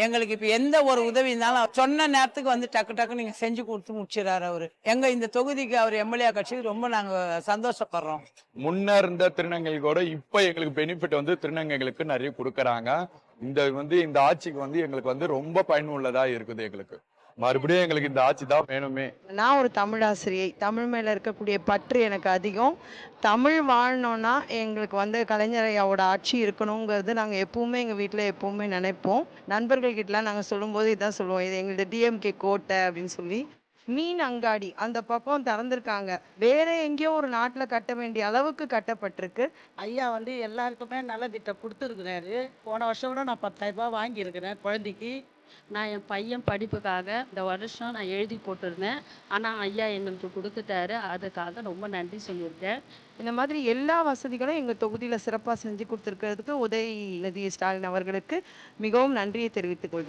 எங்களுக்கு இப்ப எந்த ஒரு உதவி இருந்தாலும் சொன்ன நேரத்துக்கு வந்து டக்கு டக்கு நீங்க செஞ்சு கொடுத்து முடிச்சிடறாரு அவரு. எங்க இந்த தொகுதிக்கு அவர் எம்எல்ஏ கட்சிக்கு ரொம்ப நாங்க சந்தோஷப்படுறோம். முன்ன இருந்த திருநங்கைகளோட இப்ப எங்களுக்கு பெனிஃபிட் வந்து திருநங்கைகளுக்கு நிறைய கொடுக்கறாங்க. இந்த ஆட்சிக்கு வந்து எங்களுக்கு வந்து ரொம்ப பயனுள்ளதா இருக்குது எங்களுக்கு. மறுபடியும் எங்களுக்கு இந்த ஆட்சி தான் வேணுமே. நான் ஒரு தமிழாசிரியை. தமிழ் மேல இருக்கக்கூடிய பற்று எனக்கு அதிகம். தமிழ் வாழணும்னா எங்களுக்கு வந்து கலைஞர் ஐயாவோட ஆட்சி இருக்கணுங்கிறது நாங்க எப்பவுமே எங்க வீட்ல எப்பவுமே நினைப்போம். நண்பர்கள் கிட்டலாம் நாங்க சொல்லும்போது இதான் சொல்லுவோம். இது எங்களுது டிஎம்கே கோட்டை அப்படின்னு சொல்லி. மீன் அங்காடி அந்த பக்கம் திறந்திருக்காங்க. வேற எங்கேயோ ஒரு நாட்டுல கட்ட வேண்டிய அளவுக்கு கட்டப்பட்டிருக்கு. ஐயா வந்து எல்லாருக்குமே நல்ல திட்டம் கொடுத்துருக்குறாரு. போன வருஷம் கூட நான் 10,000 வாங்கியிருக்கிறேன் குழந்தைக்கு. நான் என் பையன் படிப்புக்காக இந்த வருஷம் நான் எழுதி போட்டிருந்தேன். ஆனால் ஐயா எங்களுக்கு கொடுத்துட்டாரு. அதுக்காக ரொம்ப நன்றி சொல்லியிருக்கேன். இந்த மாதிரி எல்லா வசதிகளும் எங்க தொகுதியில சிறப்பா செஞ்சு கொடுத்துருக்கிறதுக்கு உதயநிதி ஸ்டாலின் அவர்களுக்கு மிகவும் நன்றியை தெரிவித்துக் கொள்கிறேன்.